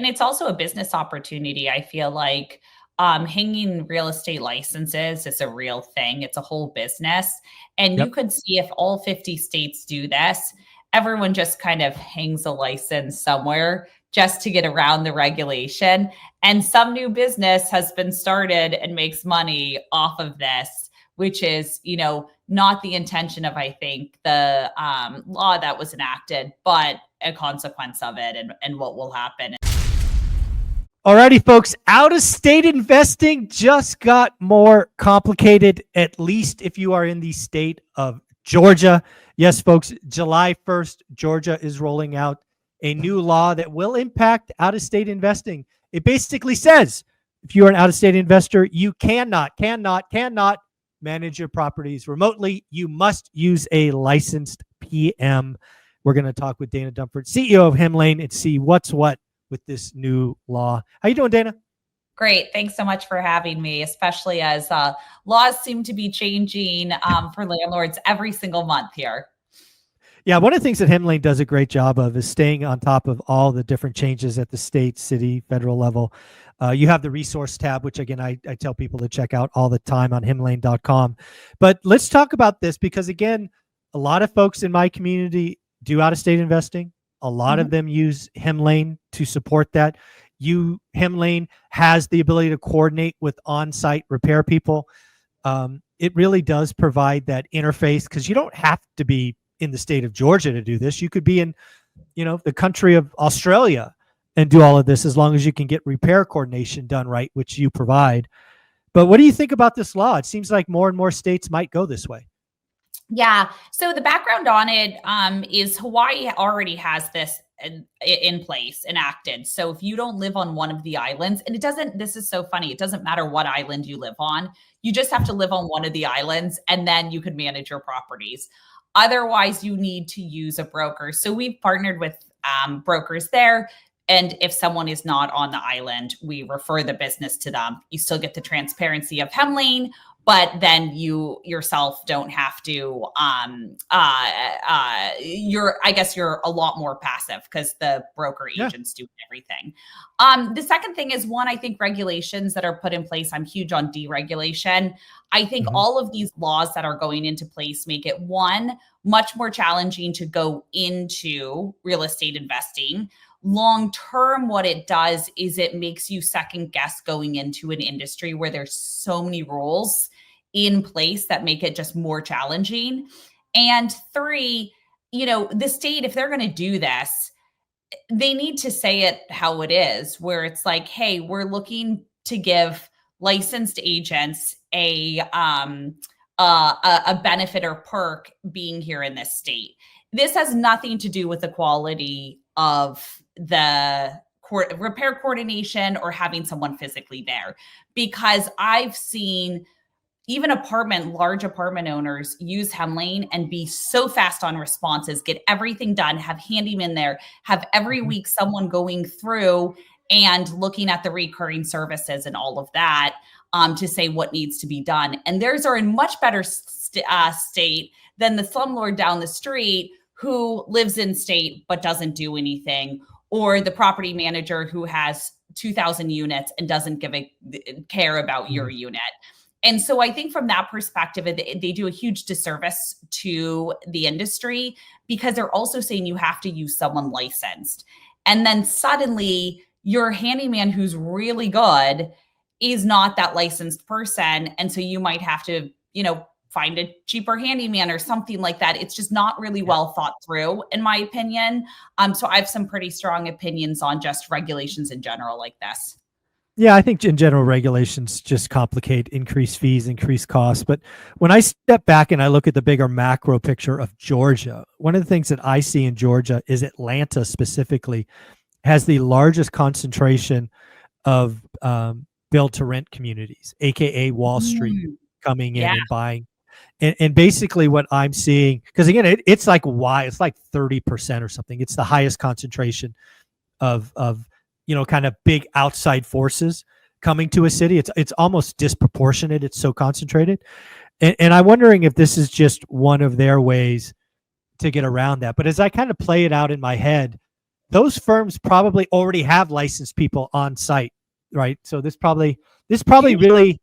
And it's also a business opportunity. I feel like hanging real estate licenses is a real thing. It's a whole business. And you Yep. could see if all 50 states do this, everyone just kind of hangs a license somewhere just to get around the regulation. And some new business has been started and makes money off of this, which is, not the intention of, I think, the law that was enacted, but a consequence of it and what will happen. Alrighty, folks, out-of-state investing just got more complicated, at least if you are in the state of Georgia. Yes, folks, July 1st, Georgia is rolling out a new law that will impact out-of-state investing. It basically says if you are an out-of-state investor, you cannot manage your properties remotely. You must use a licensed PM. We're going to talk with Dana Dunford, CEO of Hemlane, and see what's what with this new law. How you doing, Dana? Great. Thanks so much for having me, especially as laws seem to be changing for landlords every single month here. Yeah, one of the things that Hemlane does a great job of is staying on top of all the different changes at the state, city, federal level. You have the resource tab, which again, I tell people to check out all the time on hemlane.com. But let's talk about this because again, a lot of folks in my community do out-of-state investing. A lot of them use Hemlane to support that. Hemlane has the ability to coordinate with on-site repair people. It really does provide that interface because you don't have to be in the state of Georgia to do this. You could be in, the country of Australia and do all of this as long as you can get repair coordination done right, which you provide. But what do you think about this law? It seems like more and more states might go this way. Yeah. So the background on it is Hawaii already has this in place, enacted. So if you don't live on one of the islands, and this is so funny, it doesn't matter what island you live on, you just have to live on one of the islands and then you could manage your properties. Otherwise, you need to use a broker. So we've partnered with brokers there. And if someone is not on the island, we refer the business to them. You still get the transparency of Hemlane, but then you yourself don't have to, you're a lot more passive because the broker agents do everything. The second thing is I think regulations that are put in place, I'm huge on deregulation. I think all of these laws that are going into place make it much more challenging to go into real estate investing. Long term, what it does is it makes you second guess going into an industry where there's so many rules in place that make it just more challenging. And three, the state, if they're going to do this, they need to say it how it is, where it's like, hey, we're looking to give licensed agents a benefit or perk being here in this state. This has nothing to do with the quality of the repair coordination or having someone physically there, because I've seen even large apartment owners use Hemlane and be so fast on responses, get everything done, have handyman there, have every week someone going through and looking at the recurring services and all of that to say what needs to be done. And theirs are in much better state than the slumlord down the street who lives in state but doesn't do anything, or the property manager who has 2,000 units and doesn't care about your unit. And so I think from that perspective, they do a huge disservice to the industry because they're also saying you have to use someone licensed. And then suddenly your handyman who's really good is not that licensed person. And so you might have to, find a cheaper handyman or something like that. It's just not really well thought through, in my opinion. So I have some pretty strong opinions on just regulations in general like this. Yeah, I think in general, regulations just complicate, increase fees, increase costs. But when I step back and I look at the bigger macro picture of Georgia, one of the things that I see in Georgia is Atlanta specifically has the largest concentration of build-to-rent communities, AKA Wall Street, coming in and buying. And basically what I'm seeing, because again, it's like 30% or something. It's the highest concentration of kind of big outside forces coming to a city. It's almost disproportionate. It's so concentrated. And I'm wondering if this is just one of their ways to get around that. But as I kind of play it out in my head, those firms probably already have licensed people on site, right? So this probably really,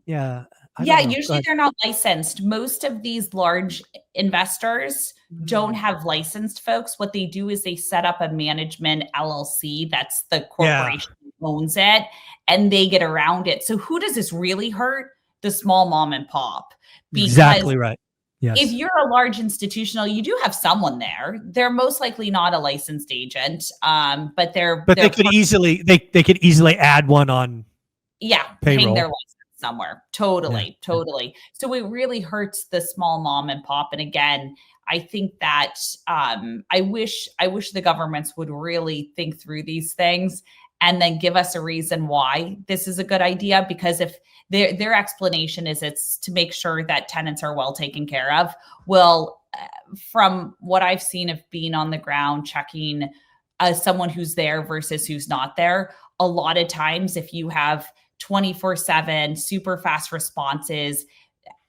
yeah. I Yeah, don't know. Go usually ahead. they're not licensed. Most of these large investors don't have licensed folks. What they do is they set up a management LLC, that's the Yeah, corporation that owns it, and they get around it. So who does this really hurt? The small mom and pop. Because exactly right. if Yes. you're a large institutional, you do have someone there. They're most likely not a licensed agent, but But they could easily they could easily add one on yeah, hang their payroll. license somewhere. Yeah. Totally, totally. So it really hurts the small mom and pop. And again, I think that I wish the governments would really think through these things and then give us a reason why this is a good idea. Because if their explanation is it's to make sure that tenants are well taken care of, well, from what I've seen of being on the ground checking someone who's there versus who's not there, a lot of times if you have 24/7 super fast responses,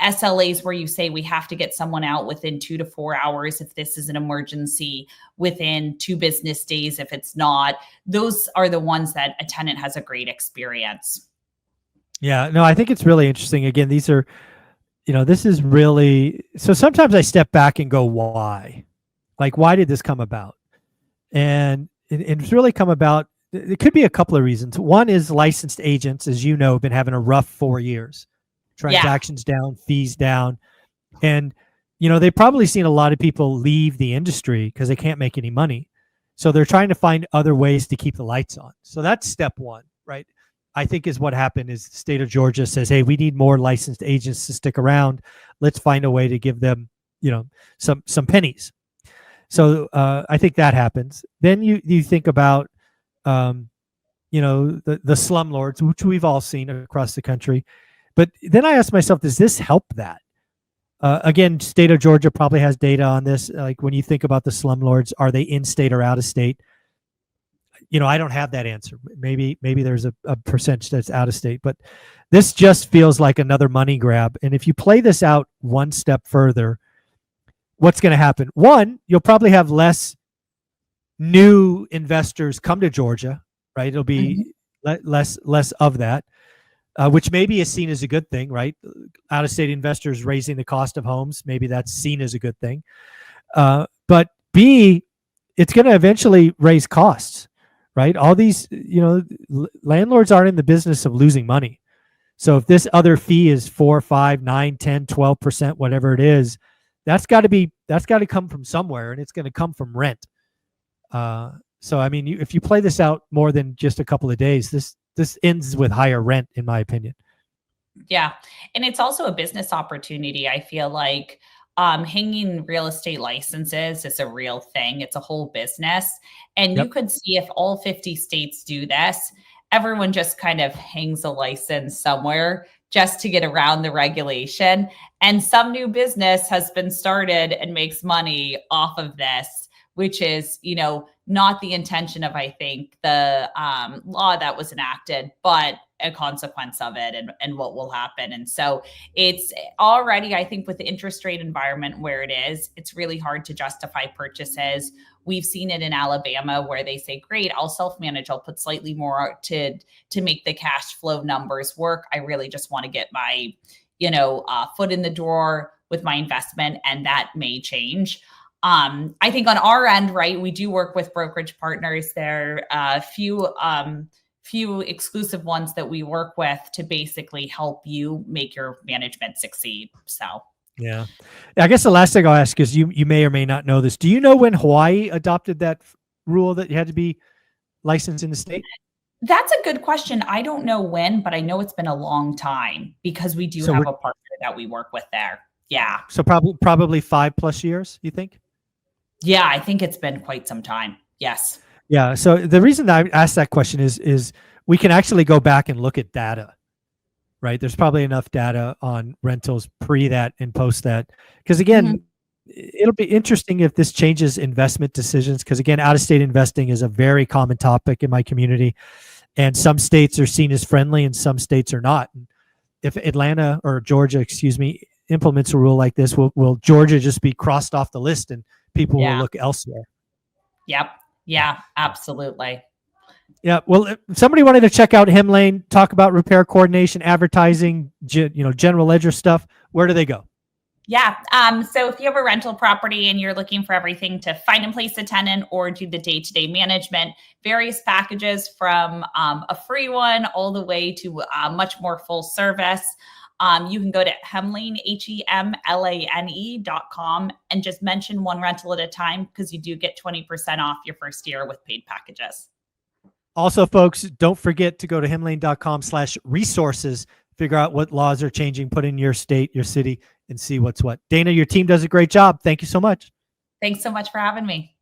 SLAs where you say we have to get someone out within 2 to 4 hours if this is an emergency, within 2 business days if it's not, those are the ones that a tenant has a great experience. Yeah. No, I think it's really interesting. Again, these are, this is really, so sometimes I step back and go, why? Like, why did this come about? And it's really come about. It could be a couple of reasons. One is licensed agents, as you know, have been having a rough 4 years. Transactions down, fees down. And, they've probably seen a lot of people leave the industry because they can't make any money. So they're trying to find other ways to keep the lights on. So that's step one, right? I think is what happened is the state of Georgia says, hey, we need more licensed agents to stick around. Let's find a way to give them, some pennies. So I think that happens. Then you think about, the slumlords, which we've all seen across the country. But then I ask myself, does this help that? Again, state of Georgia probably has data on this. Like when you think about the slumlords, are they in state or out of state? I don't have that answer. Maybe there's a percentage that's out of state, but this just feels like another money grab. And if you play this out one step further, what's going to happen? One, you'll probably have less new investors come to Georgia, right? It'll be less of that, which maybe is seen as a good thing, right? Out-of-state investors raising the cost of homes, maybe that's seen as a good thing. But B, it's going to eventually raise costs, right? All these, landlords aren't in the business of losing money. So if this other fee is 4, 5, 9, 10, 12%, whatever it is, that's got to come from somewhere, and it's going to come from rent. So, I mean, if you play this out more than just a couple of days, this ends with higher rent, in my opinion. Yeah. And it's also a business opportunity. I feel like hanging real estate licenses is a real thing. It's a whole business. And Yep. you could see if all 50 states do this, everyone just kind of hangs a license somewhere just to get around the regulation. And some new business has been started and makes money off of this, which is, not the intention of, I think, the law that was enacted, but a consequence of it and what will happen. And so it's already, I think, with the interest rate environment where it is, it's really hard to justify purchases. We've seen it in Alabama where they say, great, I'll self-manage. I'll put slightly more to make the cash flow numbers work. I really just want to get my, foot in the door with my investment, and that may change. I think on our end, right, we do work with brokerage partners. There are few exclusive ones that we work with to basically help you make your management succeed. So, yeah, I guess the last thing I'll ask is you may or may not know this. Do you know when Hawaii adopted that rule that you had to be licensed in the state? That's a good question. I don't know when, but I know it's been a long time because we do have a partner that we work with there. Yeah. So probably 5+ years, you think? Yeah, I think it's been quite some time. Yes. Yeah. So the reason I asked that question is we can actually go back and look at data, right? There's probably enough data on rentals pre that and post that. Because again, it'll be interesting if this changes investment decisions. Because again, out-of-state investing is a very common topic in my community. And some states are seen as friendly and some states are not. If Atlanta or Georgia, implements a rule like this, will Georgia just be crossed off the list and people will look elsewhere? Yep. Yeah, absolutely. Yeah. Well, if somebody wanted to check out Hemlane, talk about repair coordination, advertising, general ledger stuff, where do they go? Yeah. So if you have a rental property and you're looking for everything to find and place a tenant or do the day-to-day management, various packages from a free one all the way to much more full service. You can go to Hemlane, HEMLANE.com, and just mention one rental at a time, because you do get 20% off your first year with paid packages. Also, folks, don't forget to go to hemlane.com/resources, figure out what laws are changing, put in your state, your city, and see what's what. Dana, your team does a great job. Thank you so much. Thanks so much for having me.